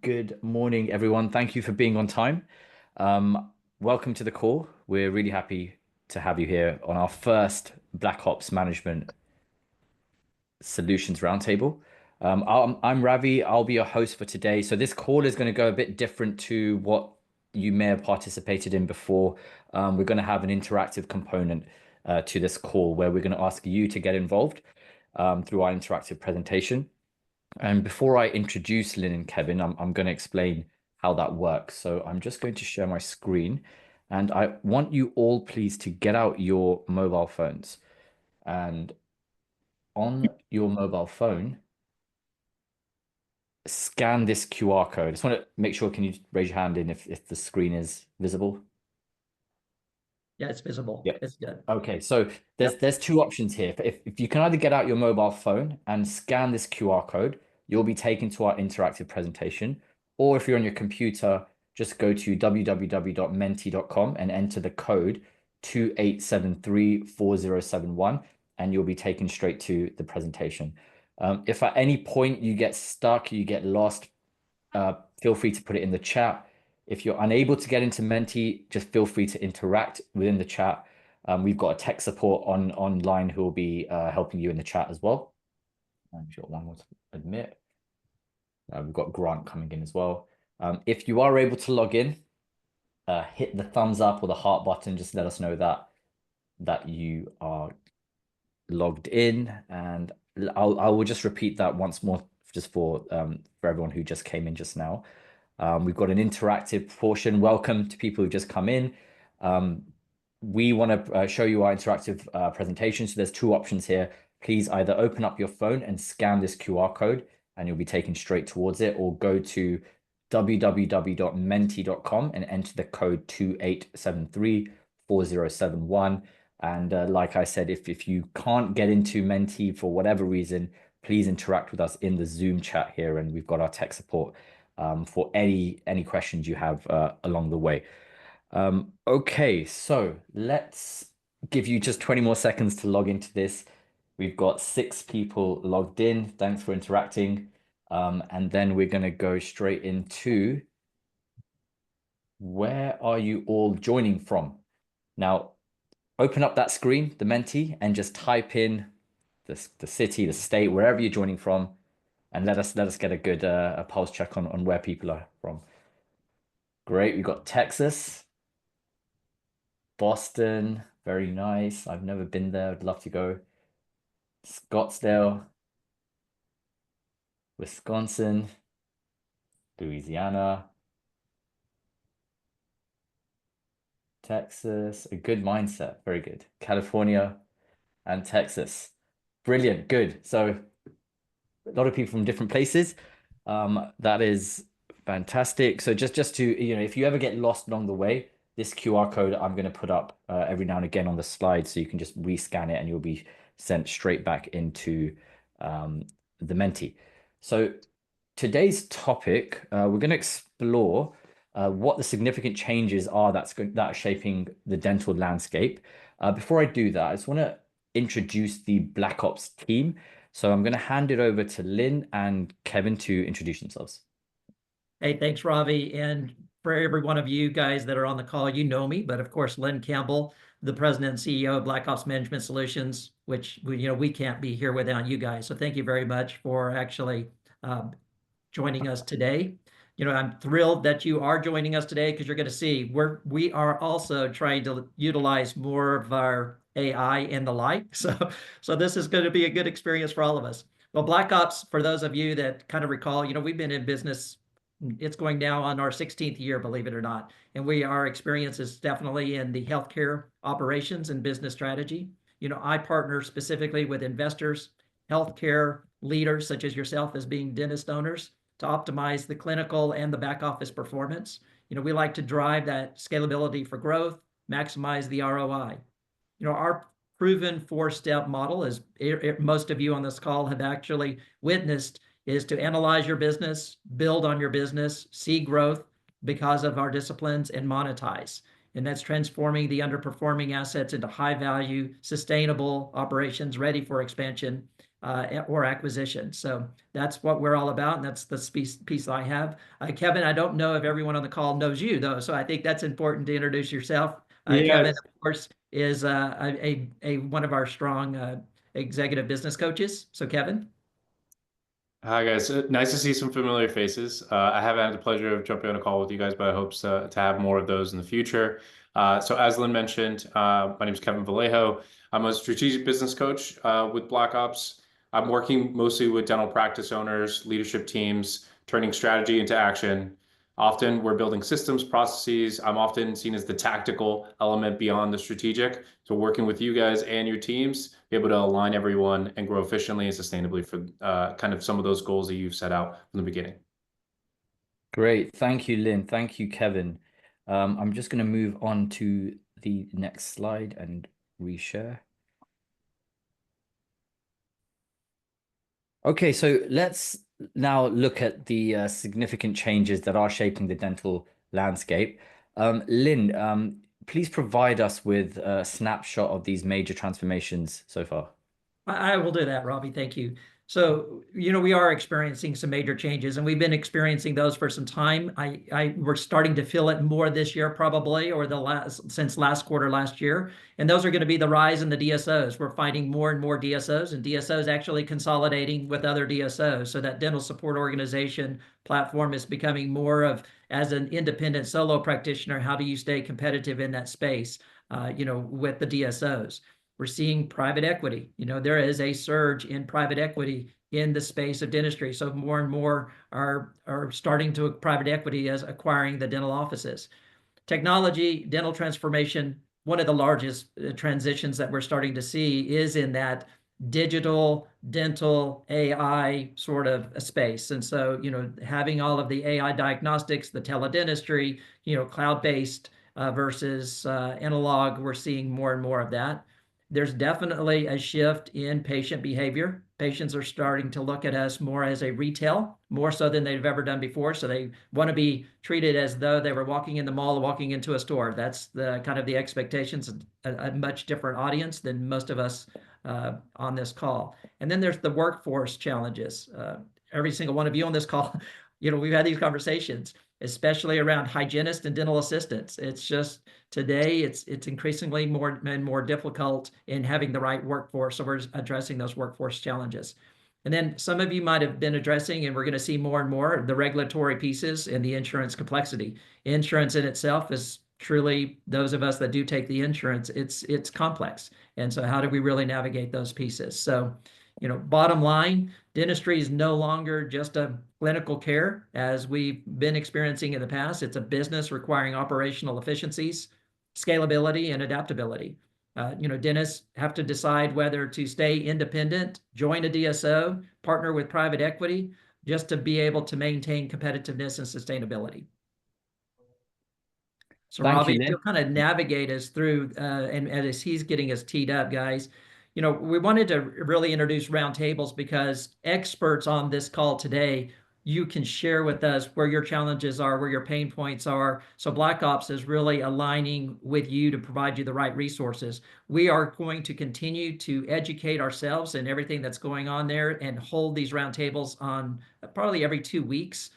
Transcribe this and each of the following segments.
Good morning, everyone. Thank you for being on time. Welcome to the call. We're really happy to have you here on our first Black Ops Management Solutions Roundtable. I'm Ravi. I'll be your host for today. So this call is going to go a bit different to what you may have participated in before. We're going to have an interactive component to this call where we're going to ask you to get involved through our interactive presentation. And before I introduce Lynn and Kevin, I'm going to explain how that works. So I'm just going to share my screen and I want you all please to get out your mobile phones and on your mobile phone, scan this QR code. I just want to make sure, can you raise your hand in if the screen is visible? Yeah, it's visible. Yeah. It's good. Okay, so there's Yep. there's two options here. If you can either get out your mobile phone and scan this QR code, you'll be taken to our interactive presentation. Or if you're on your computer, just go to www.menti.com and enter the code 28734071, and you'll be taken straight to the presentation. If at any point you get stuck, you get lost, feel free to put it in the chat. If you're unable to get into Menti, just feel free to interact within the chat. We've got a tech support online who will be helping you in the chat as well. I'm sure one more to admit. We've got Grant coming in as well. If you are able to log in, hit the thumbs up or the heart button. Just let us know that you are logged in, and I will just repeat that once more just for everyone who just came in just now. We've got an interactive portion. Welcome to people who just come in. We want to show you our interactive presentation. So there's two options here. Please either open up your phone and scan this QR code and you'll be taken straight towards it, or go to www.menti.com and enter the code 28734071. And like I said, if you can't get into Menti for whatever reason, please interact with us in the Zoom chat here, and we've got our tech support for any questions you have along the way. Okay, so let's give you just 20 more seconds to log into this. We've got 6 people logged in. Thanks for interacting. And then we're going to go straight into where are you all joining from? Now, open up that screen, the Menti, and just type in the city, the state, wherever you're joining from, and let us get a good a pulse check on where people are from. Great, we got Texas, Boston, very nice. I've never been there. I'd love to go. Scottsdale, Wisconsin, Louisiana, Texas, a good mindset. Very good. California and Texas. Brilliant. Good. So a lot of people from different places. That is fantastic. So just to, if you ever get lost along the way, this QR code I'm going to put up every now and again on the slide, so you can just rescan it and you'll be sent straight back into the Menti. So today's topic, we're going to explore what the significant changes are that are shaping the dental landscape. Before I do that, I just want to introduce the Black Ops team. So I'm going to hand it over to Lynn and Kevin to introduce themselves. Hey, thanks, Ravi. And for every one of you guys that are on the call, you know me, but of course, Lynn Campbell, the president and CEO of Black Ops Management Solutions, which we can't be here without you guys. So thank you very much for actually joining us today. I'm thrilled that you are joining us today, because you're going to see we are also trying to utilize more of our AI and the like. So this is going to be a good experience for all of us. Well, Black Ops, for those of you that kind of recall, we've been in business. It's going now on our 16th year, believe it or not. And our experience is definitely in the healthcare operations and business strategy. I partner specifically with investors, healthcare leaders such as yourself as being dentist owners, to optimize the clinical and the back office performance. We like to drive that scalability for growth, maximize the ROI. Our proven 4-step model, as most of you on this call have actually witnessed, is to analyze your business, build on your business, see growth because of our disciplines, and monetize. And that's transforming the underperforming assets into high value, sustainable operations ready for expansion. or acquisition. So that's what we're all about, and that's the piece I have. Kevin, I don't know if everyone on the call knows you, though, so I think that's important to introduce yourself. Kevin, Yes. of course, is a one of our strong executive business coaches. So, Kevin. Hi guys, nice to see some familiar faces. I haven't had the pleasure of jumping on a call with you guys, but I hope to have more of those in the future. So as Lynn mentioned, my name is Kevin Vallejo. I'm a strategic business coach with Black Ops. I'm working mostly with dental practice owners, leadership teams, turning strategy into action. Often we're building systems, processes. I'm often seen as the tactical element beyond the strategic. So working with you guys and your teams, be able to align everyone and grow efficiently and sustainably for kind of some of those goals that you've set out from the beginning. Great. Thank you, Lynn. Thank you, Kevin. I'm just going to move on to the next slide and reshare. Okay, so let's now look at the significant changes that are shaping the dental landscape. Lynn, please provide us with a snapshot of these major transformations so far. I will do that, Robbie. Thank you. So, we are experiencing some major changes, and we've been experiencing those for some time. We're starting to feel it more this year, probably, or since last quarter last year. And those are going to be the rise in the DSOs. We're finding more and more DSOs, and DSOs actually consolidating with other DSOs. So that dental support organization platform is becoming more of, as an independent solo practitioner, how do you stay competitive in that space, with the DSOs? We're seeing private equity. There is a surge in private equity in the space of dentistry. So more and more are starting to private equity as acquiring the dental offices. Technology, dental transformation, one of the largest transitions that we're starting to see is in that digital dental AI sort of a space. And so, having all of the AI diagnostics, the teledentistry, cloud-based versus analog, we're seeing more and more of that. There's definitely a shift in patient behavior. Patients are starting to look at us more as a retail, more so than they've ever done before. So they want to be treated as though they were walking in the mall or walking into a store. That's the kind of the expectations, a much different audience than most of us on this call. And then there's the workforce challenges. Every single one of you on this call, we've had these conversations, especially around hygienists and dental assistants. It's just today it's increasingly more and more difficult in having the right workforce. So we're addressing those workforce challenges. And then some of you might have been addressing, and we're going to see more and more, the regulatory pieces and the insurance complexity. Insurance in itself is truly, those of us that do take the insurance, it's complex. And so how do we really navigate those pieces? So, bottom line, dentistry is no longer just a clinical care as we've been experiencing in the past. It's a business requiring operational efficiencies, scalability, and adaptability. Dentists have to decide whether to stay independent, join a DSO, partner with private equity, just to be able to maintain competitiveness and sustainability. So Thank you, Robbie, if Lynn. you'll kind of navigate us through, and as he's getting us teed up, guys, we wanted to really introduce roundtables because experts on this call today, you can share with us where your challenges are, where your pain points are. So Black Ops is really aligning with you to provide you the right resources. We are going to continue to educate ourselves and everything that's going on there and hold these roundtables on probably every 2 weeks.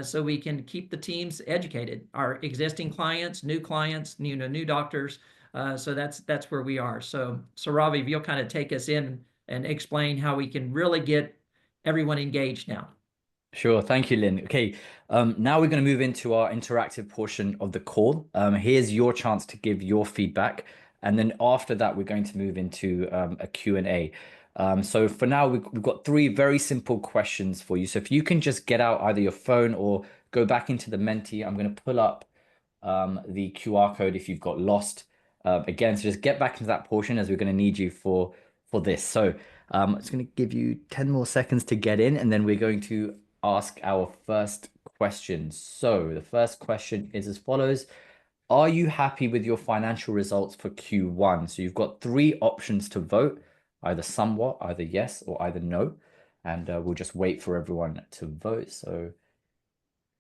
So we can keep the teams educated, our existing clients, new doctors. So that's where we are. So Ravi, if you'll kind of take us in and explain how we can really get everyone engaged now. Sure. Thank you, Lynn. Okay. Now we're going to move into our interactive portion of the call. Here's your chance to give your feedback. And then after that, we're going to move into a Q&A. So for now, we've got 3 very simple questions for you. So if you can just get out either your phone or go back into the Menti, I'm going to pull up the QR code if you've got lost. Again, so just get back into that portion as we're going to need you for this. So I'm just going to give you 10 more seconds to get in, and then we're going to ask our first question. So the first question is as follows. Are you happy with your financial results for Q1? So you've got 3 options to vote, either somewhat, either yes, or either no. And we'll just wait for everyone to vote. So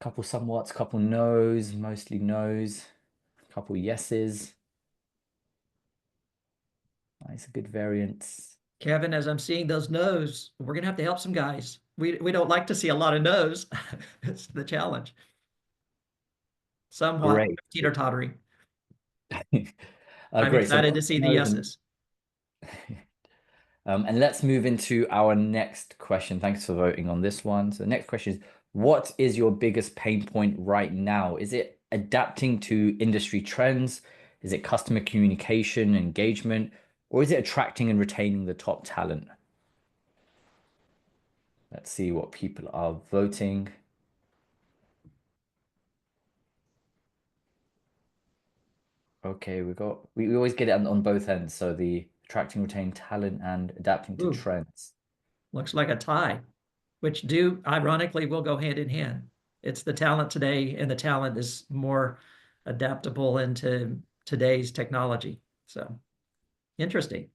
a couple somewhats, a couple no's, mostly no's, a couple yeses. Nice, good variance. Kevin, as I'm seeing those no's, we're gonna have to help some guys. We don't like to see a lot of no's. It's the challenge. Somewhat Great. teeter-tottering. I'm Great. So excited lots to of see the no's and yeses. and let's move into our next question. Thanks for voting on this one. So the next question is, what is your biggest pain point right now? Is it adapting to industry trends? Is it customer communication, engagement, or is it attracting and retaining the top talent? Let's see what people are voting. Okay, we always get it on both ends. So the attracting, retaining talent and adapting to Ooh, trends. looks like a tie, which do ironically will go hand in hand. It's the talent today, and the talent is more adaptable into today's technology. So interesting.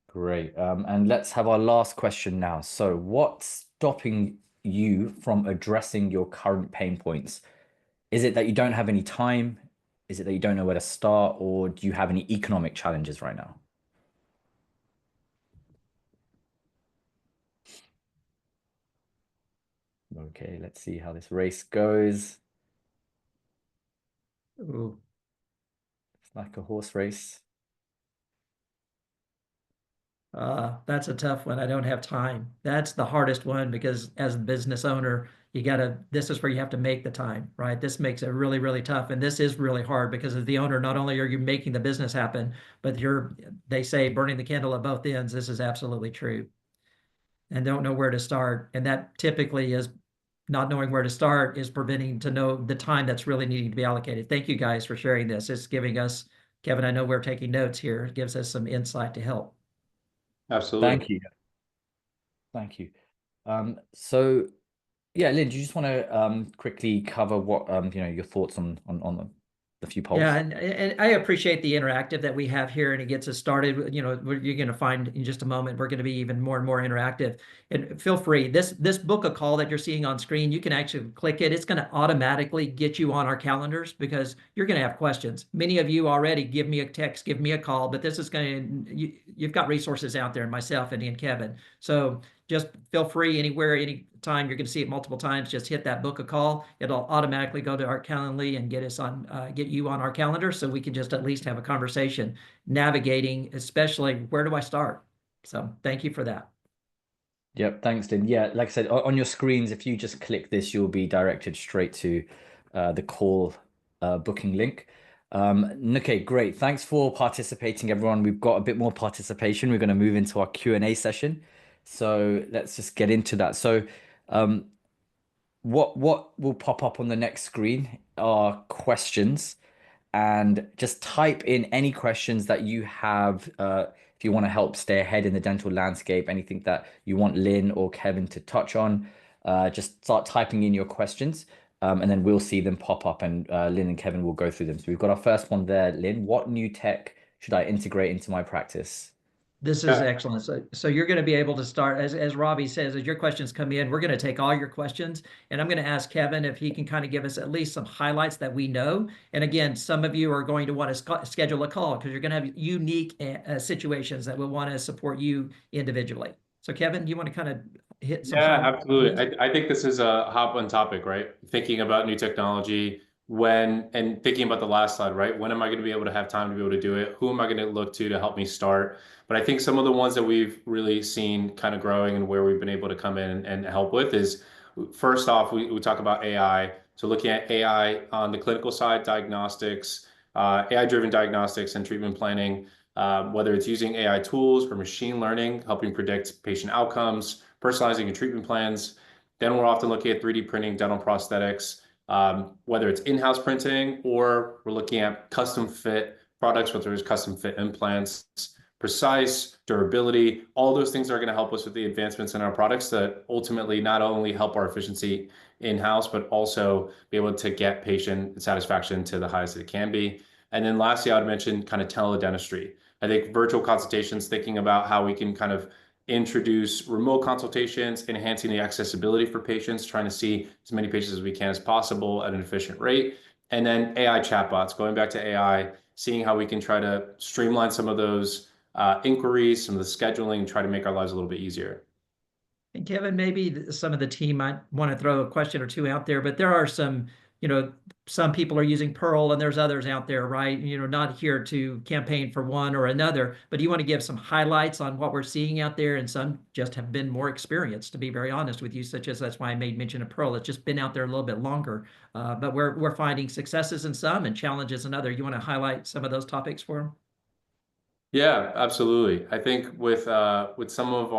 Great. And let's have our last question now. So what's stopping you from addressing your current pain points? Is it that you don't have any time? Is it that you don't know where to start? Or do you have any economic challenges right now? Okay, let's see how this race goes. Ooh. It's like a horse race. That's a tough one. I don't have time. That's the hardest one because as a business owner, this is where you have to make the time, right? This makes it really, really tough. And this is really hard because as the owner, not only are you making the business happen, but they say burning the candle at both ends. This is absolutely true. And don't know where to start. And that typically is not knowing where to start is preventing to know the time that's really needing to be allocated. Thank you guys for sharing this. It's giving us, Kevin, I know we're taking notes here. It gives us some insight to help. Absolutely. Thank you. Thank you. So yeah, Lynn, do you just want to quickly cover what your thoughts on the few Yeah, polls? and I appreciate the interactive that we have here, and it gets us started. You're going to find in just a moment we're going to be even more and more interactive. And feel free, this book a call that you're seeing on screen, you can actually click it. It's going to automatically get you on our calendars because you're going to have questions. Many of you already give me a text, give me a call, but this is you've got resources out there, myself and Kevin. So just feel free anywhere, anytime. You're going to see it multiple times. Just hit that book a call. It'll automatically go to our Calendly and get you on our calendar, so we can just at least have a conversation, navigating, especially where do I start. So thank you for that. Yep, thanks, Lynn. Yeah, like I said, on your screens, if you just click this, you'll be directed straight to the call booking link. Okay, great. Thanks for participating, everyone. We've got a bit more participation. We're going to move into our Q&A session. So let's just get into that. So what will pop up on the next screen are questions, and just type in any questions that you have if you want to help stay ahead in the dental landscape, anything that you want Lynn or Kevin to touch on. Just start typing in your questions, and then we'll see them pop up, and Lynn and Kevin will go through them. So we've got our first one there. Lynn, what new tech should I integrate into my practice? This is Yeah, excellent. So you're going to be able to start, as Robbie says, as your questions come in, we're going to take all your questions, and I'm going to ask Kevin if he can kind of give us at least some highlights that we know. And again, some of you are going to want to schedule a call because you're going to have unique situations that will want to support you individually. So Kevin, do you want to kind of hit some yeah, highlights on this? absolutely. I think this is a hot button topic, right? Thinking about new technology and thinking about the last slide, right? When am I going to be able to have time to be able to do it? Who am I going to look to help me start? But I think some of the ones that we've really seen kind of growing and where we've been able to come in and help with is first off, we talk about AI. So looking at AI on the clinical side, diagnostics, AI-driven diagnostics and treatment planning, whether it's using AI tools or machine learning, helping predict patient outcomes, personalizing your treatment plans. Then we're often looking at 3D printing dental prosthetics, whether it's in-house printing or we're looking at custom fit products, whether it's custom fit implants, precise durability. All those things are going to help us with the advancements in our products that ultimately not only help our efficiency in-house, but also be able to get patient satisfaction to the highest it can be. And then lastly, I would mention kind of teledentistry. I think virtual consultations, thinking about how we can kind of introduce remote consultations, enhancing the accessibility for patients, trying to see as many patients as we can as possible at an efficient rate. And then AI chatbots, going back to AI, seeing how we can try to streamline some of those inquiries, some of the scheduling, and try to make our lives a little bit easier. And Kevin, maybe some of the team might want to throw a question or two out there, but there are some, some people are using Pearl and there's others out there, right? Not here to campaign for one or another, but do you want to give some highlights on what we're seeing out there? And some just have been more experienced, to be very honest with you, such as that's why I made mention of Pearl. It's just been out there a little bit longer, but we're finding successes in some and challenges in other. You want to highlight some of those topics for them? Yeah, absolutely. I think with some of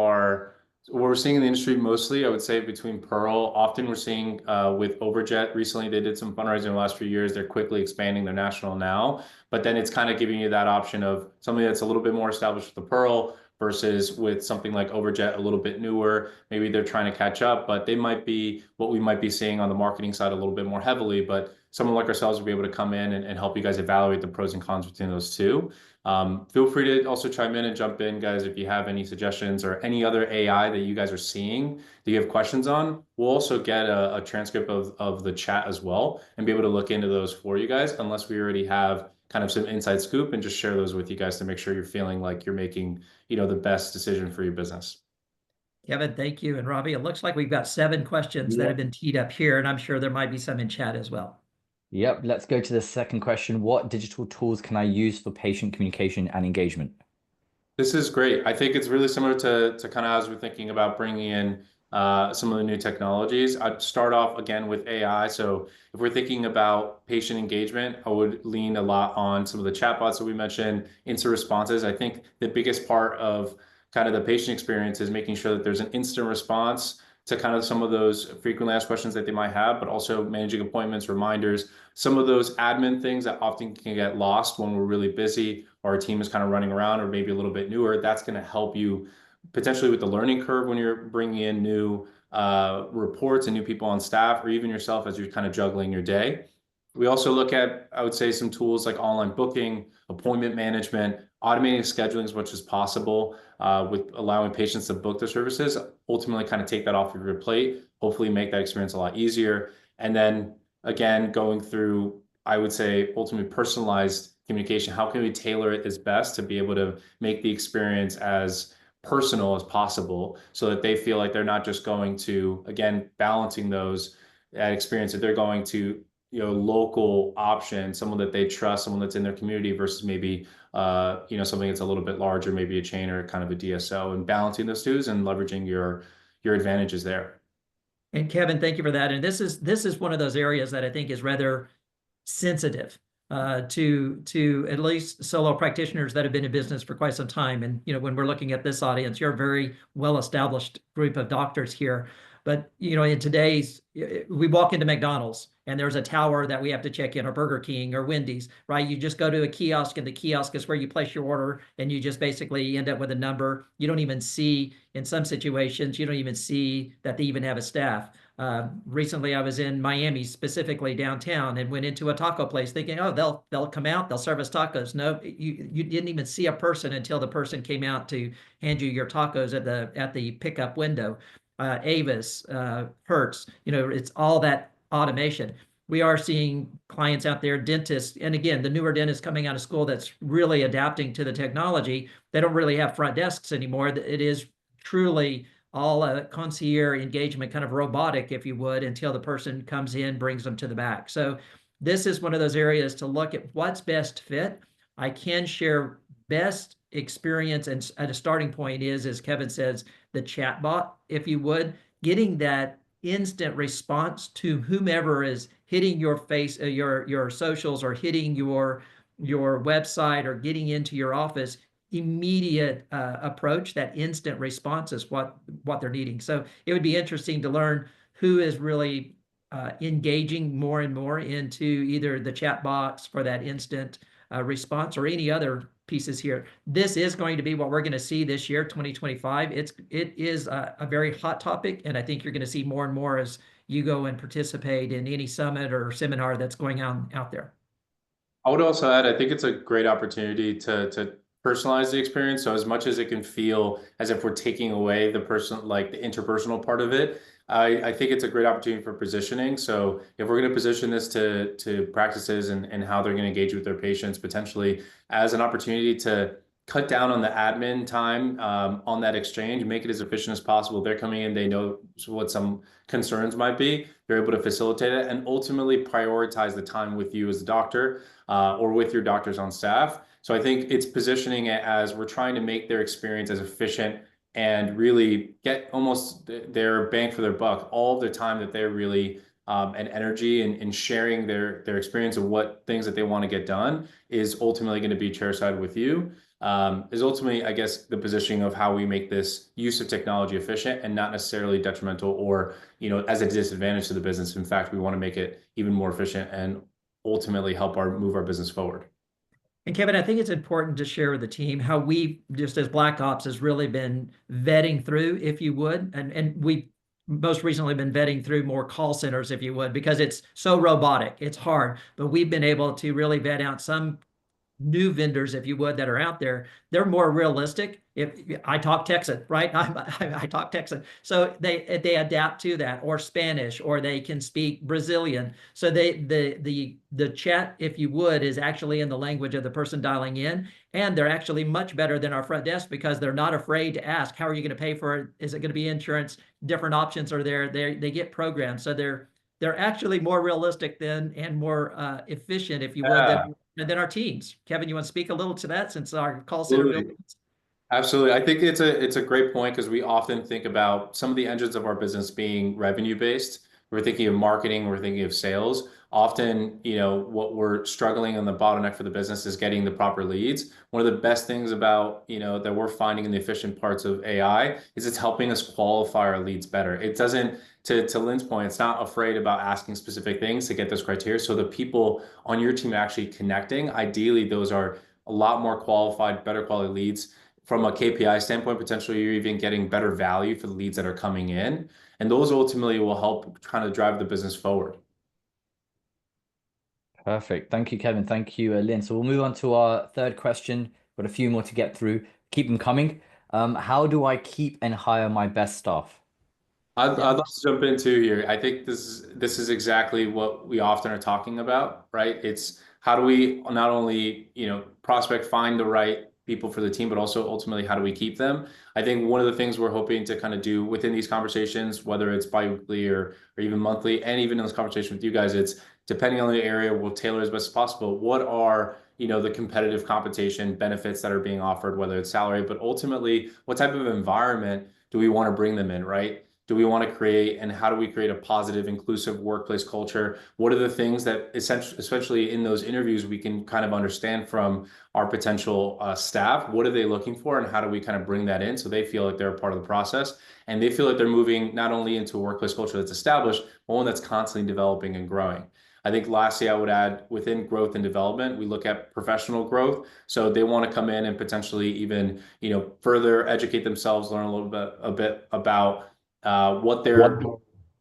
what we're seeing in the industry mostly, I would say between Pearl, often we're seeing with Overjet recently, they did some fundraising in the last few years. They're quickly expanding their national now, but then it's kind of giving you that option of something that's a little bit more established with the Pearl versus with something like Overjet, a little bit newer. Maybe they're trying to catch up, but they might be what we might be seeing on the marketing side a little bit more heavily. But someone like ourselves will be able to come in and help you guys evaluate the pros and cons between those two. Feel free to also chime in and jump in, guys, if you have any suggestions or any other AI that you guys are seeing that you have questions on. We'll also get a transcript of the chat as well and be able to look into those for you guys, unless we already have kind of some inside scoop, and just share those with you guys to make sure you're feeling like you're making, the best decision for your business. Kevin, thank you. And Robbie, it looks like we've got 7 questions that have been teed up here, and I'm sure there might be some in chat as well. Yep, let's go to the second question. What digital tools can I use for patient communication and engagement? This is great. I think it's really similar to kind of as we're thinking about bringing in some of the new technologies. I'd start off again with AI. So if we're thinking about patient engagement, I would lean a lot on some of the chatbots that we mentioned, instant responses. I think the biggest part of kind of the patient experience is making sure that there's an instant response to kind of some of those frequently asked questions that they might have, but also managing appointments, reminders, some of those admin things that often can get lost when we're really busy or our team is kind of running around or maybe a little bit newer. That's going to help you potentially with the learning curve when you're bringing in new reports and new people on staff, or even yourself as you're kind of juggling your day. We also look at, I would say, some tools like online booking, appointment management, automating scheduling as much as possible, with allowing patients to book their services, ultimately kind of take that off of your plate, hopefully make that experience a lot easier. And then again, going through, I would say, ultimately personalized communication. How can we tailor it as best to be able to make the experience as personal as possible so that they feel like they're not just going to, again, balancing that experience, that they're going to local option, someone that they trust, someone that's in their community versus maybe something that's a little bit larger, maybe a chain or kind of a DSO, and balancing those two and leveraging your advantages there. And Kevin, thank you for that. And this is one of those areas that I think is rather sensitive to at least solo practitioners that have been in business for quite some time. And when we're looking at this audience, you're a very well-established group of doctors here. But in today's, we walk into McDonald's and there's a tower that we have to check in, or Burger King or Wendy's, right? You just go to a kiosk, and the kiosk is where you place your order, and you just basically end up with a number. You don't even see, in some situations, you don't even see that they even have a staff. Recently, I was in Miami, specifically downtown, and went into a taco place thinking, oh, they'll come out, they'll serve us tacos. No, you didn't even see a person until the person came out to hand you your tacos at the pickup window. Avis, Hertz, it's all that automation. We are seeing clients out there, dentists, and again, the newer dentists coming out of school that's really adapting to the technology. They don't really have front desks anymore. It is truly all a concierge engagement, kind of robotic, if you would, until the person comes in, brings them to the back. So this is one of those areas to look at what's best fit. I can share best experience, and at a starting point is, as Kevin says, the chatbot, if you would, getting that instant response to whomever is hitting your face, your socials, or hitting your website, or getting into your office. Immediate approach, that instant response is what they're needing. So it would be interesting to learn who is really engaging more and more into either the chat box for that instant response, or any other pieces here. This is going to be what we're going to see this year, 2025. It is a very hot topic, and I think you're going to see more and more as you go and participate in any summit or seminar that's going on out there. I would also add, I think it's a great opportunity to personalize the experience. So as much as it can feel as if we're taking away the interpersonal part of it, I think it's a great opportunity for positioning. So if we're going to position this to practices and how they're going to engage with their patients, potentially as an opportunity to cut down on the admin time on that exchange, make it as efficient as possible. They're coming in, they know what some concerns might be. They're able to facilitate it and ultimately prioritize the time with you as a doctor or with your doctors on staff. So I think it's positioning it as we're trying to make their experience as efficient and really get almost their bang for their buck, all of the time that they're really and energy and sharing their experience of what things that they want to get done is ultimately going to be chairside with you. Is ultimately, I guess, the positioning of how we make this use of technology efficient and not necessarily detrimental or, as a disadvantage to the business. In fact, we want to make it even more efficient and ultimately help move our business forward. And Kevin, I think it's important to share with the team how we, just as Black Ops, has really been vetting through, if you would, and we most recently been vetting through more call centers, if you would, because it's so robotic, it's hard, but we've been able to really vet out some new vendors, if you would, that are out there. They're more realistic. If I talk Texan, right? I talk Texan, so they adapt to that, or Spanish, or they can speak Brazilian. So the chat, if you would, is actually in the language of the person dialing in, and they're actually much better than our front desk because they're not afraid to ask, "How are you going to pay for it? Is it going to be insurance?" Different options are there. They get programmed, so they're actually more realistic than and more efficient, if you would, than our teams. Kevin, you want to speak a little to that since our call center buildings? Absolutely. I think it's a great point because we often think about some of the engines of our business being revenue based. We're thinking of marketing, we're thinking of sales. Often, what we're struggling on the bottleneck for the business is getting the proper leads. One of the best things about, that we're finding in the efficient parts of AI is it's helping us qualify our leads better. It doesn't, to Lynn's point, it's not afraid about asking specific things to get those criteria. So the people on your team actually connecting, ideally, those are a lot more qualified, better quality leads. From a KPI standpoint, potentially you're even getting better value for the leads that are coming in. And those ultimately will help kind of drive the business forward. Perfect. Thank you, Kevin. Thank you, Lynn. So we'll move on to our third question. Got a few more to get through. Keep them coming. How do I keep and hire my best staff? I'd love to jump in too here. I think this is exactly what we often are talking about, right? It's how do we not only, prospect, find the right people for the team, but also ultimately how do we keep them? I think one of the things we're hoping to kind of do within these conversations, whether it's biweekly or even monthly, and even in this conversation with you guys, it's depending on the area, we'll tailor as best as possible. What are, the competitive compensation benefits that are being offered, whether it's salary, but ultimately, what type of environment do we want to bring them in, right? Do we want to create, and how do we create a positive, inclusive workplace culture? What are the things that especially in those interviews, we can kind of understand from our potential staff? What are they looking for, and how do we kind of bring that in so they feel like they're a part of the process and they feel like they're moving not only into a workplace culture that's established, but one that's constantly developing and growing. I think lastly, I would add within growth and development, we look at professional growth. So they want to come in and potentially even, further educate themselves, learn a bit about what they're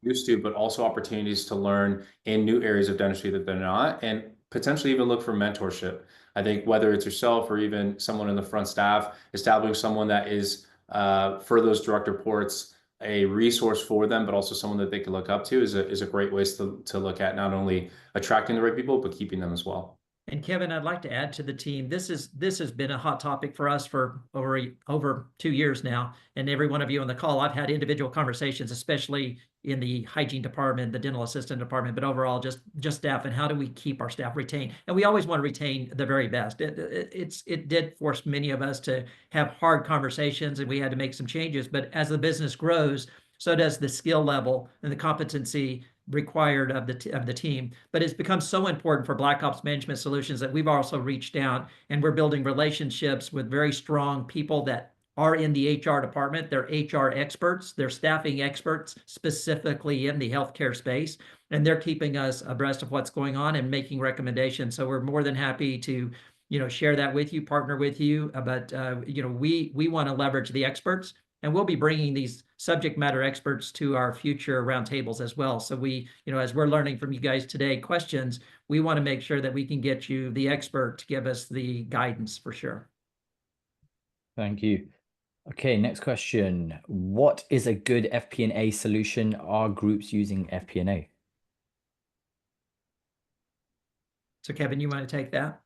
used to, but also opportunities to learn in new areas of dentistry that they're not, and potentially even look for mentorship. I think whether it's yourself or even someone in the front staff, establishing someone that is for those direct reports, a resource for them, but also someone that they can look up to is a great way to look at not only attracting the right people, but keeping them as well. And Kevin, I'd like to add to the team. This has been a hot topic for us for over 2 years now. And every one of you on the call, I've had individual conversations, especially in the hygiene department, the dental assistant department, but overall just staff, and how do we keep our staff retained? And we always want to retain the very best. It did force many of us to have hard conversations, and we had to make some changes. But as the business grows, so does the skill level and the competency required of the team. But it's become so important for Black Ops Management Solutions that we've also reached out, and we're building relationships with very strong people that are in the HR department. They're HR experts, they're staffing experts specifically in the healthcare space, and they're keeping us abreast of what's going on and making recommendations. So we're more than happy to share that with you, partner with you. But we want to leverage the experts, and we'll be bringing these subject matter experts to our future roundtables as well. So we, as we're learning from you guys today, questions, we want to make sure that we can get you the expert to give us the guidance for sure. Thank you. Okay, next question. What is a good FP&A solution? Are groups using FP&A? So Kevin, you want to take that?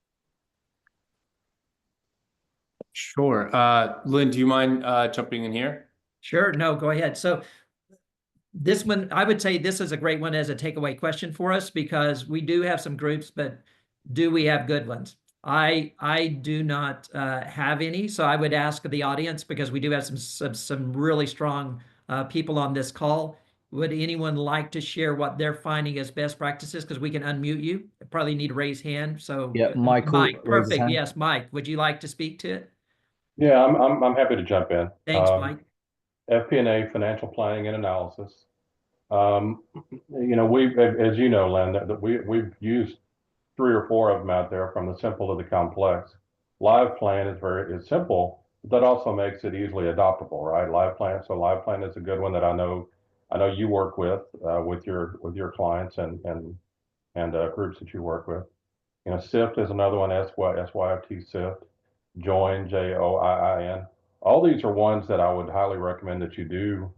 Sure. Lynn, do you mind jumping in here? Sure, no, go ahead. So this one, I would say this is a great one as a takeaway question for us, because we do have some groups, but do we have good ones? I do not have any, so I would ask the audience, because we do have some really strong people on this call. Would anyone like to share what they're finding as best practices? Because we can unmute you. Probably need to raise hand. So Yeah, Michael, Mike, raise his perfect. hand. Yes, Mike, would you like to speak to it? Yeah, I'm happy to jump in. Thanks, Mike. FP&A, financial planning and analysis. As you know, Len, that we've used 3 or 4 of them out there, from the simple to the complex. Live Plan is simple, but that also makes it easily adoptable, right? Live Plan is a good one that I know you work with your clients and groups that you work with. SIFT is another one, SYFT SIFT, Join, JOIIN. All these are ones that I would highly recommend that you do,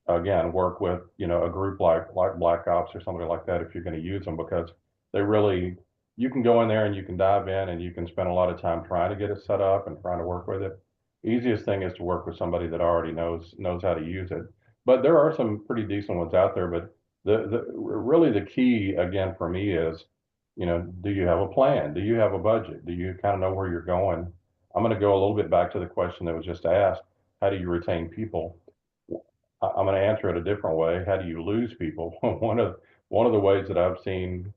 again, work with, a group like Black Ops or somebody like that if you're going to use them, because they really, you can go in there and you can dive in and you can spend a lot of time trying to get it set up and trying to work with it. Easiest thing is to work with somebody that already knows how to use it. But there are some pretty decent ones out there. But really the key again for me is, do you have a plan? Do you have a budget? Do you kind of know where you're going? I'm going to go a little bit back to the question that was just asked. How do you retain people? I'm going to answer it a different way. How do you lose people? One of the ways that I've seen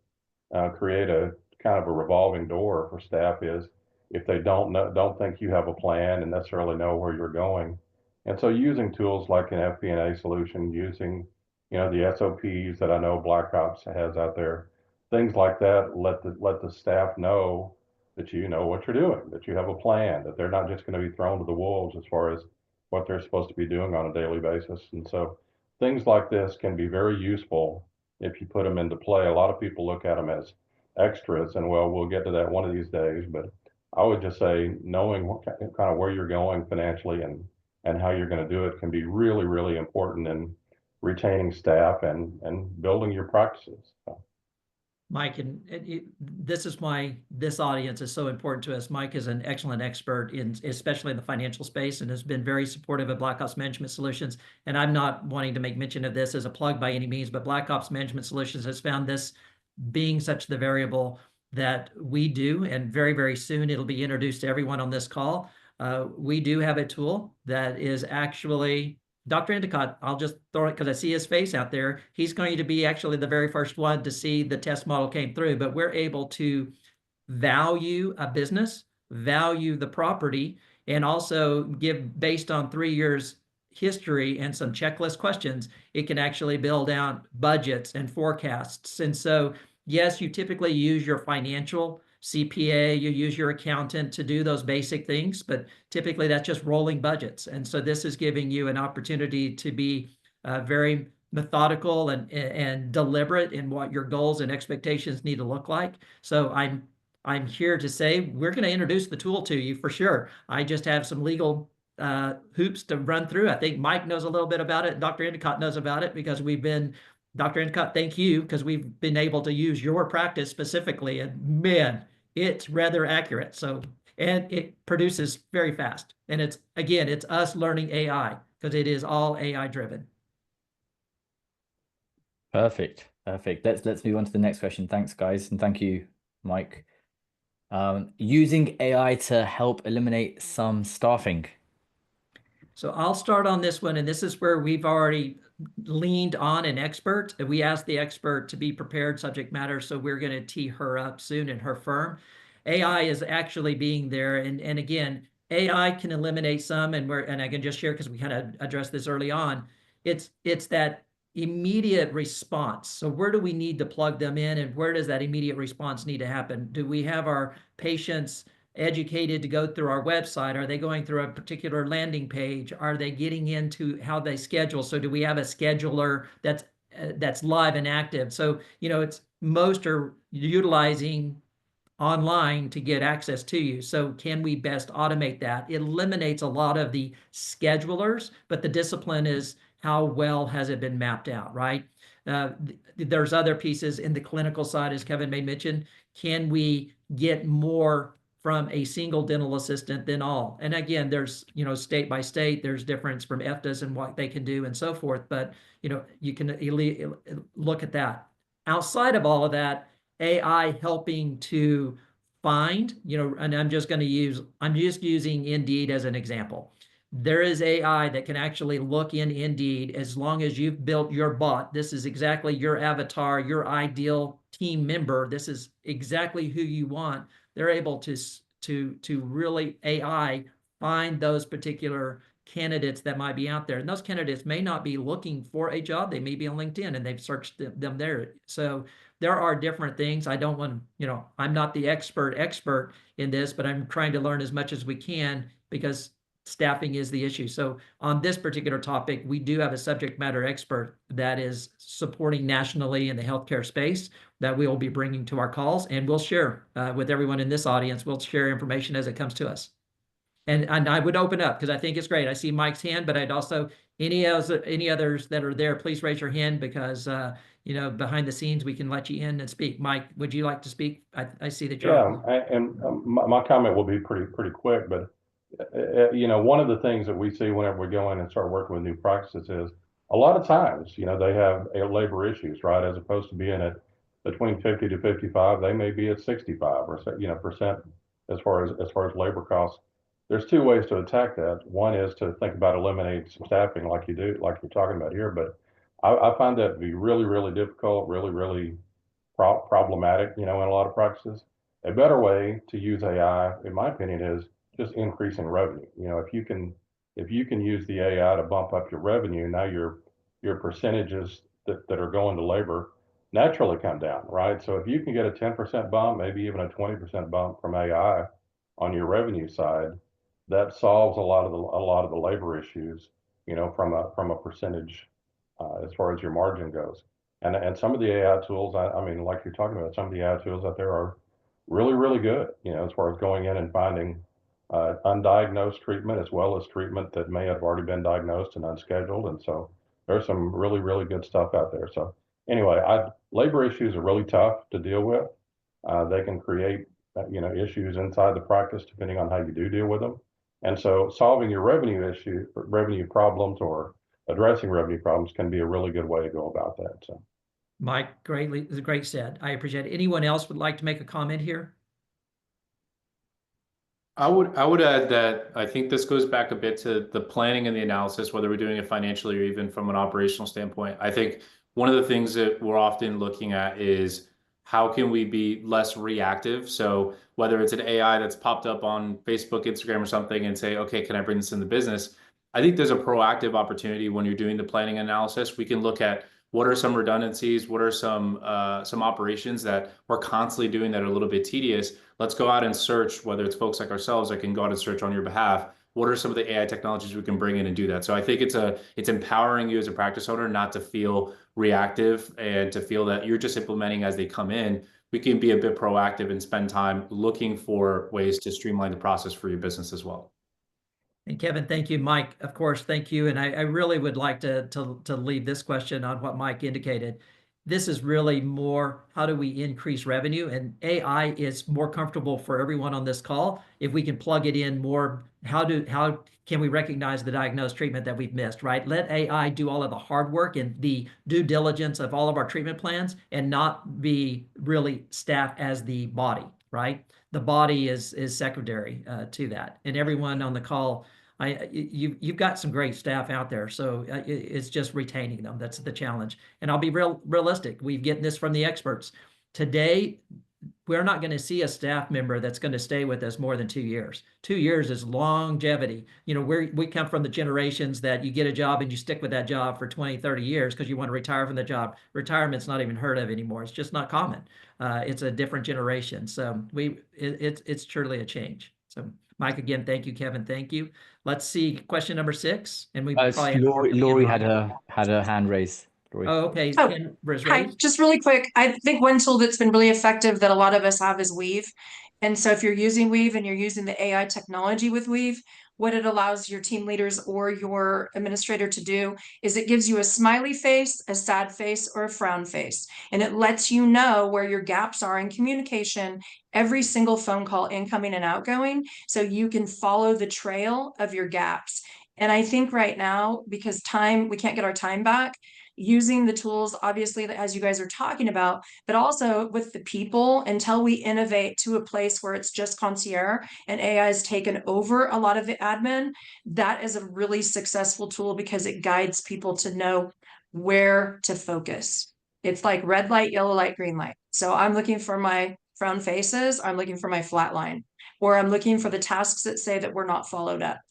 create a kind of a revolving door for staff is if they don't think you have a plan and necessarily know where you're going. And so using tools like an FP&A solution, using the SOPs that I know Black Ops has out there, things like that, let the staff know that you know what you're doing, that you have a plan, that they're not just going to be thrown to the wolves as far as what they're supposed to be doing on a daily basis. And so things like this can be very useful if you put them into play. A lot of people look at them as extras, and well, we'll get to that one of these days. But I would just say knowing kind of where you're going financially and how you're going to do it can be really, really important in retaining staff and building your practices. Mike, and this audience is so important to us. Mike is an excellent expert especially in the financial space, and has been very supportive of Black Ops Management Solutions. And I'm not wanting to make mention of this as a plug by any means, but Black Ops Management Solutions has found this being such the variable that we do, and very, very soon it'll be introduced to everyone on this call. We do have a tool that is actually Dr. Endicott, I'll just throw it because I see his face out there. He's going to be actually the very first one to see the test model came through, but we're able to value a business, value the property, and also give, based on 3 years history and some checklist questions, it can actually build out budgets and forecasts. And so, yes, you typically use your financial CPA, you use your accountant to do those basic things, but typically that's just rolling budgets. And so this is giving you an opportunity to be very methodical and deliberate in what your goals and expectations need to look like. So I'm here to say we're going to introduce the tool to you for sure. I just have some legal hoops to run through. I think Mike knows a little bit about it. Dr. Endicott knows about it because Dr. Endicott, thank you, because we've been able to use your practice specifically, and man, it's rather accurate. So, and it produces very fast. And it's us learning AI because it is all AI driven. Perfect. Let's move on to the next question. Thanks, guys, and thank you, Mike. Using AI to help eliminate some staffing. So I'll start on this one, and this is where we've already leaned on an expert. We asked the expert to be prepared subject matter, so we're going to tee her up soon in her firm. AI is actually being there, and again, AI can eliminate some, and I can just share because we kind of addressed this early on. It's that immediate response. So where do we need to plug them in, and where does that immediate response need to happen? Do we have our patients educated to go through our website? Are they going through a particular landing page? Are they getting into how they schedule? So do we have a scheduler that's live and active? So it's most are utilizing online to get access to you. So can we best automate that? It eliminates a lot of the schedulers, but the discipline is how well has it been mapped out, right? There's other pieces in the clinical side, as Kevin may mention. Can we get more from a single dental assistant than all. And again, there's, state by state, there's difference from FDAs and what they can do and so forth. But, you can look at that. Outside of all of that, AI helping to find, and I'm just using Indeed as an example. There is AI that can actually look in Indeed as long as you've built your bot. This is exactly your avatar, your ideal team member. This is exactly who you want. They're able to really AI find those particular candidates that might be out there. And those candidates may not be looking for a job. They may be on LinkedIn and they've searched them there. So there are different things. I don't want, I'm not the expert in this, but I'm trying to learn as much as we can because staffing is the issue. So on this particular topic, we do have a subject matter expert that is supporting nationally in the healthcare space that we will be bringing to our calls, and we'll share with everyone in this audience. We'll share information as it comes to us. And I would open up because I think it's great. I see Mike's hand, but I'd also, any others that are there, please raise your hand because, behind the scenes, we can let you in and speak. Mike, would you like to speak? I see that you're. Yeah, and my comment will be pretty quick, but one of the things that we see whenever we go in and start working with new practices is a lot of times, they have labor issues, right? As opposed to being at between 50 to 55, they may be at 65 or percent as far as labor costs. There's two ways to attack that. One is to think about eliminating some staffing like you're talking about here, but I find that to be really, really difficult, really problematic, in a lot of practices. A better way to use AI, in my opinion, is just increasing revenue. If you can use the AI to bump up your revenue, now your percentages that are going to labor naturally come down, right? So if you can get a 10% bump, maybe even a 20% bump from AI on your revenue side, that solves a lot of the labor issues, from a percentage as far as your margin goes. And some of the AI tools, I mean, like you're talking about, some of the AI tools out there are really, really good, as far as going in and finding undiagnosed treatment as well as treatment that may have already been diagnosed and unscheduled. And so there's some really, really good stuff out there. So anyway, labor issues are really tough to deal with. They can create, issues inside the practice depending on how you do deal with them. And so solving your revenue problems or addressing revenue problems can be a really good way to go about that. So Mike, great said. I appreciate it. Anyone else would like to make a comment here? I would add that I think this goes back a bit to the planning and the analysis, whether we're doing it financially or even from an operational standpoint. I think one of the things that we're often looking at is how can we be less reactive? So whether it's an AI that's popped up on Facebook, Instagram, or something and say, okay, can I bring this in the business? I think there's a proactive opportunity when you're doing the planning analysis. We can look at what are some redundancies, what are some operations that we're constantly doing that are a little bit tedious. Let's go out and search, whether it's folks like ourselves that can go out and search on your behalf. What are some of the AI technologies we can bring in and do that? So I think it's empowering you as a practice owner not to feel reactive and to feel that you're just implementing as they come in. We can be a bit proactive and spend time looking for ways to streamline the process for your business as well. And Kevin, thank you. Mike, of course, thank you. And I really would like to leave this question on what Mike indicated. This is really more, how do we increase revenue? And AI is more comfortable for everyone on this call. If we can plug it in more, how can we recognize the diagnosed treatment that we've missed, right? Let AI do all of the hard work and the due diligence of all of our treatment plans and not be really staff as the body, right? The body is secondary to that. And everyone on the call, you've got some great staff out there, so it's just retaining them. That's the challenge. And I'll be realistic. We've gotten this from the experts. Today, we're not going to see a staff member that's going to stay with us more than 2 years. 2 years is longevity. We come from the generations that you get a job and you stick with that job for 20, 30 years because you want to retire from the job. Retirement's not even heard of anymore. It's just not common. It's a different generation. So it's truly a change. So Mike, again, thank you. Kevin, thank you. Let's see question number 6. And we probably Lori had her hand raised. Lori. Oh, okay. Oh, hi, just really quick. I think one tool that's been really effective that a lot of us have is Weave. And so if you're using Weave and you're using the AI technology with Weave, what it allows your team leaders or your administrator to do is it gives you a smiley face, a sad face, or a frown face. And it lets you know where your gaps are in communication, every single phone call incoming and outgoing, so you can follow the trail of your gaps. And I think right now, because we can't get our time back, using the tools, obviously, as you guys are talking about, but also with the people until we innovate to a place where it's just concierge and AI has taken over a lot of the admin, that is a really successful tool because it guides people to know where to focus. It's like red light, yellow light, green light. So I'm looking for my frown faces, I'm looking for my flat line, or I'm looking for the tasks that say that we're not followed up.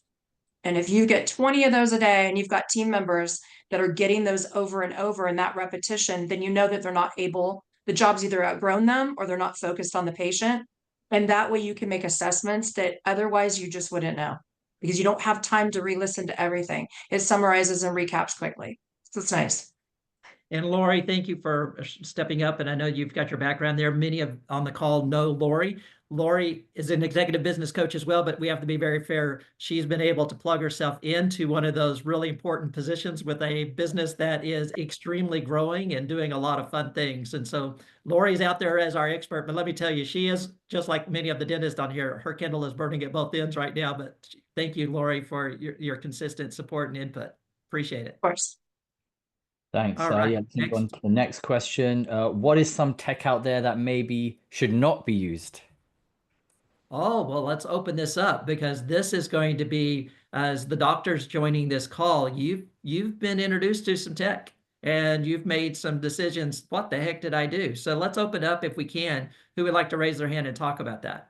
And if you get 20 of those a day and you've got team members that are getting those over and over in that repetition, then you know that they're not able, the job's either outgrown them or they're not focused on the patient. And that way you can make assessments that otherwise you just wouldn't know because you don't have time to re-listen to everything. It summarizes and recaps quickly. So it's nice. And Lori, thank you for stepping up. And I know you've got your background there. Many of on the call know Lori. Lori is an executive business coach as well, but we have to be very fair. She's been able to plug herself into one of those really important positions with a business that is extremely growing and doing a lot of fun things. And so Lori's out there as our expert, but let me tell you, she is just like many of the dentists on here. Her Kindle is burning at both ends right now, but thank you, Lori, for your consistent support and input. Appreciate it. Of course. Thanks. All right, Yeah, let's move on to the next question. What is some tech out there that maybe should not be used? Oh, well, let's open this up because this is going to be, as the doctors joining this call, you've been introduced to some tech and you've made some decisions. What the heck did I do? So let's open up if we can. Who would like to raise their hand and talk about that?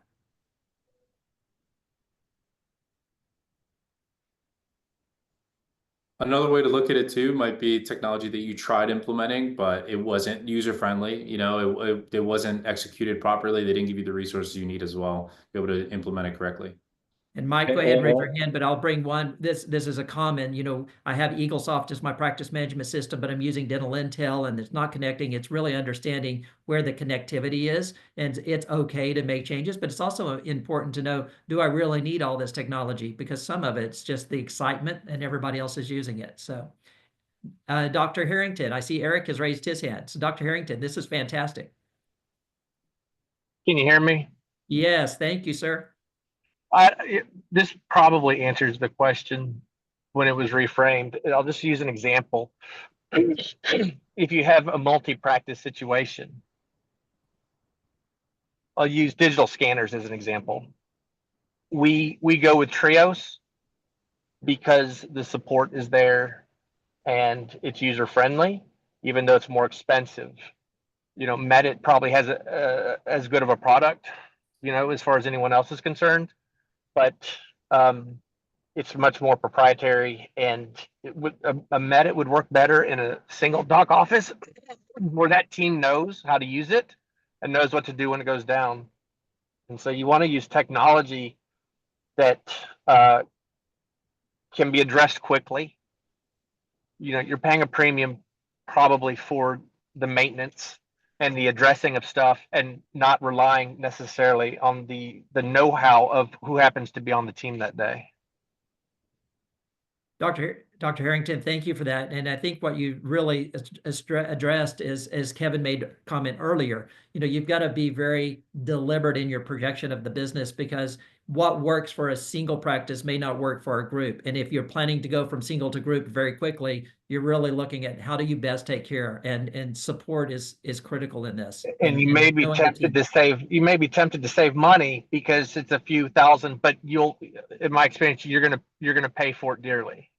Another way to look at it too might be technology that you tried implementing, but it wasn't user friendly. You know, it wasn't executed properly. They didn't give you the resources you need as well to be able to implement it correctly. And Mike, go ahead and raise your hand, but I'll bring one. This is a common, you know, I have EagleSoft as my practice management system, but I'm using Dental Intel and it's not connecting. It's really understanding where the connectivity is. And it's okay to make changes, but it's also important to know, do I really need all this technology? Because some of it's just the excitement and everybody else is using it. So Dr. Harrington, I see Eric has raised his hand. So Dr. Harrington, this is fantastic. Can you hear me? Yes, thank you, sir. This probably answers the question when it was reframed. I'll just use an example. If you have a multi-practice situation, I'll use digital scanners as an example. We go with Trios because the support is there and it's user friendly, even though it's more expensive. You know, Medit probably has as good of a product, you know, as far as anyone else is concerned. But it's much more proprietary, and a Medit would work better in a single doc office where that team knows how to use it and knows what to do when it goes down. And so you want to use technology that can be addressed quickly. You know, you're paying a premium probably for the maintenance and the addressing of stuff and not relying necessarily on the know-how of who happens to be on the team that day. Dr. Harrington, thank you for that. And I think what you really addressed is, as Kevin made a comment earlier, you know, you've got to be very deliberate in your projection of the business because what works for a single practice may not work for a group. And if you're planning to go from single to group very quickly, you're really looking at how do you best take care, and support is critical in this. And you may be tempted to save money because it's a few thousand, but in my experience, you're gonna pay for it dearly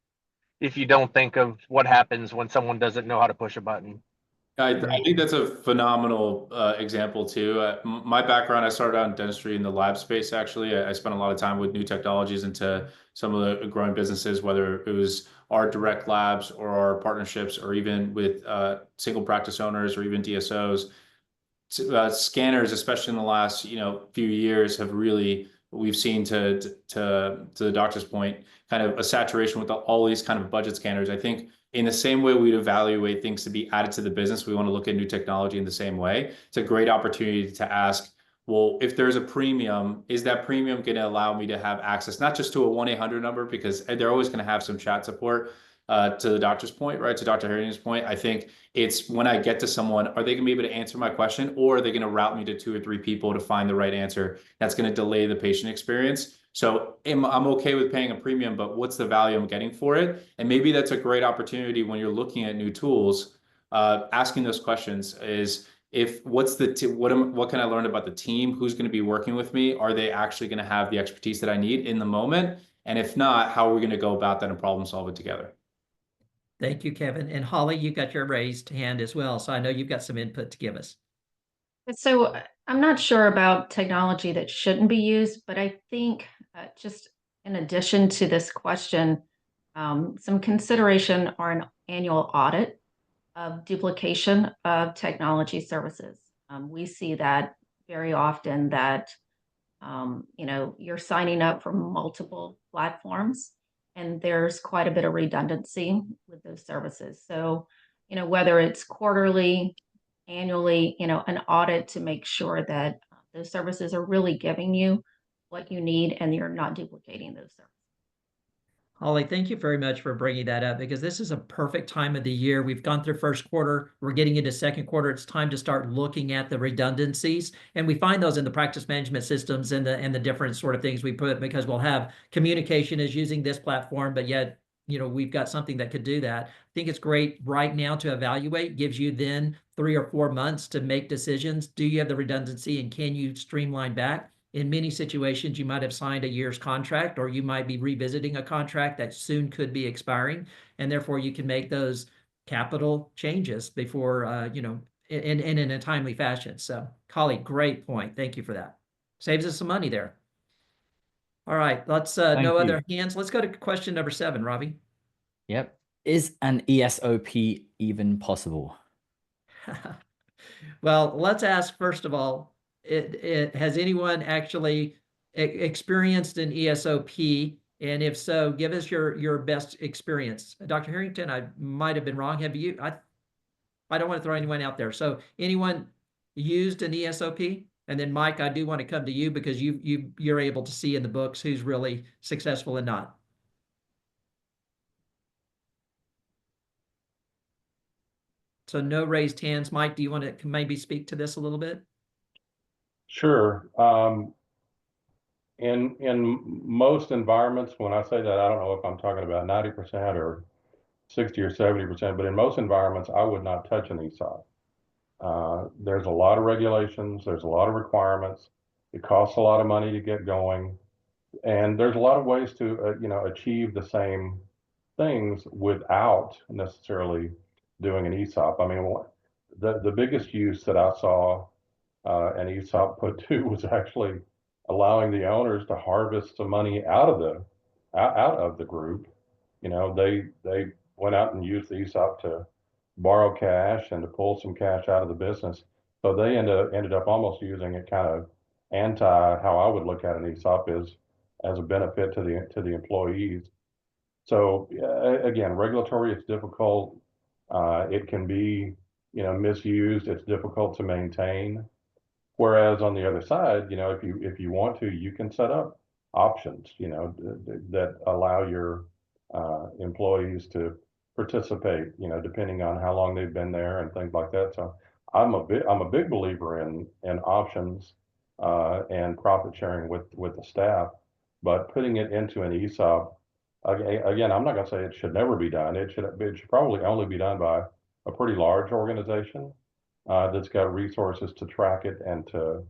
if you don't think of what happens when someone doesn't know how to push a button. I think that's a phenomenal example too. My background, I started out in dentistry in the lab space. Actually, I spent a lot of time with new technologies into some of the growing businesses, whether it was our direct labs or our partnerships, or even with single practice owners or even DSOs. Scanners, especially in the last few years, have really, we've seen to the doctor's point, kind of a saturation with all these kind of budget scanners. I think in the same way we'd evaluate things to be added to the business, we want to look at new technology in the same way. It's a great opportunity to ask, well, if there's a premium, is that premium going to allow me to have access not just to a 1-800 number, because they're always going to have some chat support, to the doctor's point, right? To Dr. Harrington's point, I think it's when I get to someone, are they going to be able to answer my question, or are they going to route me to 2 or 3 people to find the right answer? That's going to delay the patient experience. So I'm okay with paying a premium, but what's the value I'm getting for it? And maybe that's a great opportunity when you're looking at new tools. Asking those questions is, if what's the what can I learn about the team? Who's going to be working with me? Are they actually going to have the expertise that I need in the moment? And if not, how are we going to go about that and problem solve it together? Thank you, Kevin. And Holly, you got your raised hand as well. So I know you've got some input to give us. So I'm not sure about technology that shouldn't be used, but I think just in addition to this question, some consideration or an annual audit of duplication of technology services. We see that very often that you're signing up for multiple platforms, and there's quite a bit of redundancy with those services. So, whether it's quarterly, annually, an audit to make sure that those services are really giving you what you need and you're not duplicating those services. Holly, thank you very much for bringing that up, because this is a perfect time of the year. We've gone through first quarter. We're getting into second quarter. It's time to start looking at the redundancies. And we find those in the practice management systems and the different sort of things we put, because we'll have communication is using this platform, but yet, we've got something that could do that. I think it's great right now to evaluate, gives you then 3 or 4 months to make decisions. Do you have the redundancy, and can you streamline back? In many situations, you might have signed a year's contract, or you might be revisiting a contract that soon could be expiring, and therefore you can make those capital changes before, in a timely fashion. So, Holly, great point. Thank you for that. Saves us some money there. All right, let's no other hands. Let's go to question number 7, Ravi. Yep. Is an ESOP even possible? Well, let's ask first of all, has anyone actually experienced an ESOP? And if so, give us your best experience. Dr. Harrington, I might have been wrong. Have you? I don't want to throw anyone out there. So anyone used an ESOP? And then Mike, I do want to come to you, because you're able to see in the books who's really successful and not. So no raised hands. Mike, do you want to maybe speak to this a little bit? Sure. In most environments, when I say that, I don't know if I'm talking about 90% or 60 or 70%, but in most environments, I would not touch an ESOP. There's a lot of regulations, there's a lot of requirements. It costs a lot of money to get going, and there's a lot of ways to achieve the same things without necessarily doing an ESOP. I mean, the biggest use that I saw an ESOP put to was actually allowing the owners to harvest some money out of the group. They went out and used the ESOP to borrow cash and to pull some cash out of the business. So they ended up almost using it kind of anti how I would look at an ESOP as a benefit to the employees. So again, regulatory, it's difficult. It can be misused. It's difficult to maintain. Whereas on the other side, if you want to, you can set up options, that allow your employees to participate, depending on how long they've been there and things like that. So I'm a big believer in options and profit sharing with the staff, but putting it into an ESOP, again, I'm not going to say it should never be done. It should probably only be done by a pretty large organization that's got resources to track it and to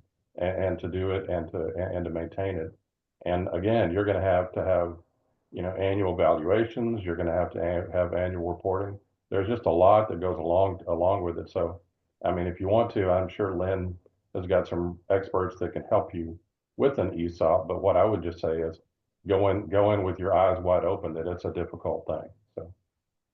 do it and to maintain it. And again, you're going to have annual valuations. You're going to have annual reporting. There's just a lot that goes along with it. So, I mean, if you want to, I'm sure Lynn has got some experts that can help you with an ESOP. But what I would just say is go in with your eyes wide open that it's a difficult thing. So.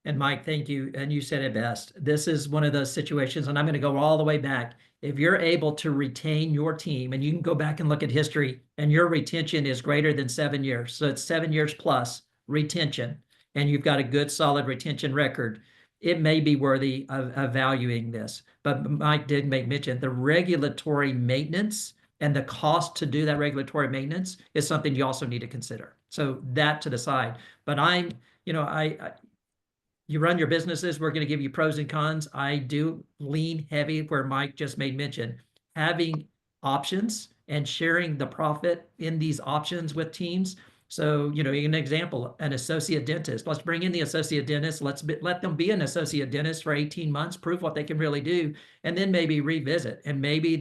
And Mike, thank you. And you said it best. This is one of those situations, and I'm going to go all the way back. If you're able to retain your team, and you can go back and look at history, and your retention is greater than 7 years, so it's 7 years plus retention, and you've got a good solid retention record, it may be worthy of valuing this. But Mike did make mention the regulatory maintenance and the cost to do that regulatory maintenance is something you also need to consider. So that to the side. But you run your businesses, we're going to give you pros and cons. I do lean heavy where Mike just made mention, having options and sharing the profit in these options with teams. So, an example, an associate dentist. Let's bring in the associate dentist. Let them be an associate dentist for 18 months, prove what they can really do, and then maybe revisit. And maybe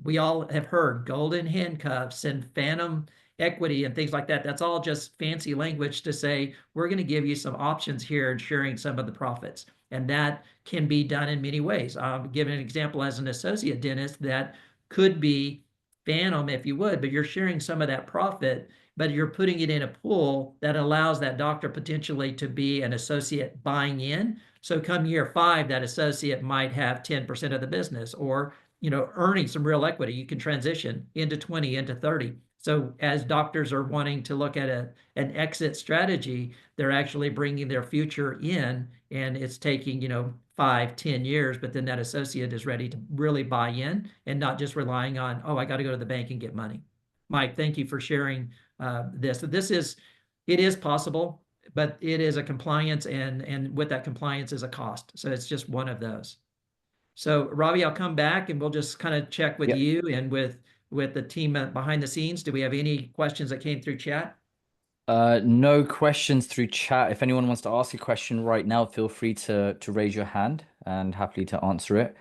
we all have heard golden handcuffs and phantom equity and things like that. That's all just fancy language to say, we're going to give you some options here and sharing some of the profits. And that can be done in many ways. I'll give an example as an associate dentist that could be phantom, if you would, but you're sharing some of that profit, but you're putting it in a pool that allows that doctor potentially to be an associate buying in. So come year 5, that associate might have 10% of the business, or earning some real equity. You can transition into 20, into 30. So as doctors are wanting to look at an exit strategy, they're actually bringing their future in, and it's taking 5, 10 years, but then that associate is ready to really buy in and not just relying on, oh, I got to go to the bank and get money. Mike, thank you for sharing this. It is possible, but it is a compliance, and with that compliance is a cost. So it's just one of those. So Robbie, I'll come back and we'll just kind of check with you and with the team behind the scenes. Do we have any questions that came through chat? No questions through chat. If anyone wants to ask a question right now, feel free to raise your hand and happily to answer it.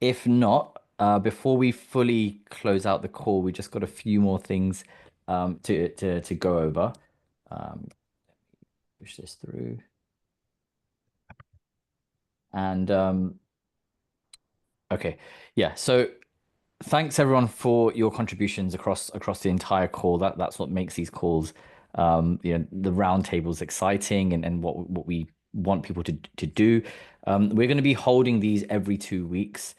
If not, before we fully close out the call, we just got a few more things to go over. Push this through. And okay, yeah. So thanks everyone for your contributions across the entire call. That's what makes these calls, the roundtables exciting and what we want people to do. We're going to be holding these every 2 weeks.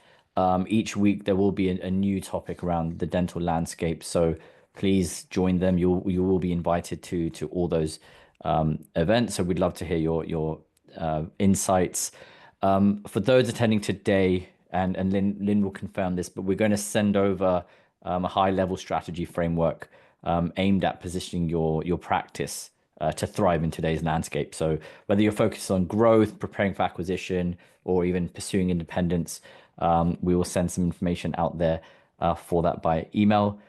Each week there will be a new topic around the dental landscape. So please join them. You will be invited to all those events. So we'd love to hear your insights. For those attending today, and Lynn will confirm this, but we're going to send over a high-level strategy framework aimed at positioning your practice to thrive in today's landscape. So whether you're focused on growth, preparing for acquisition, or even pursuing independence, we will send some information out there for that by email.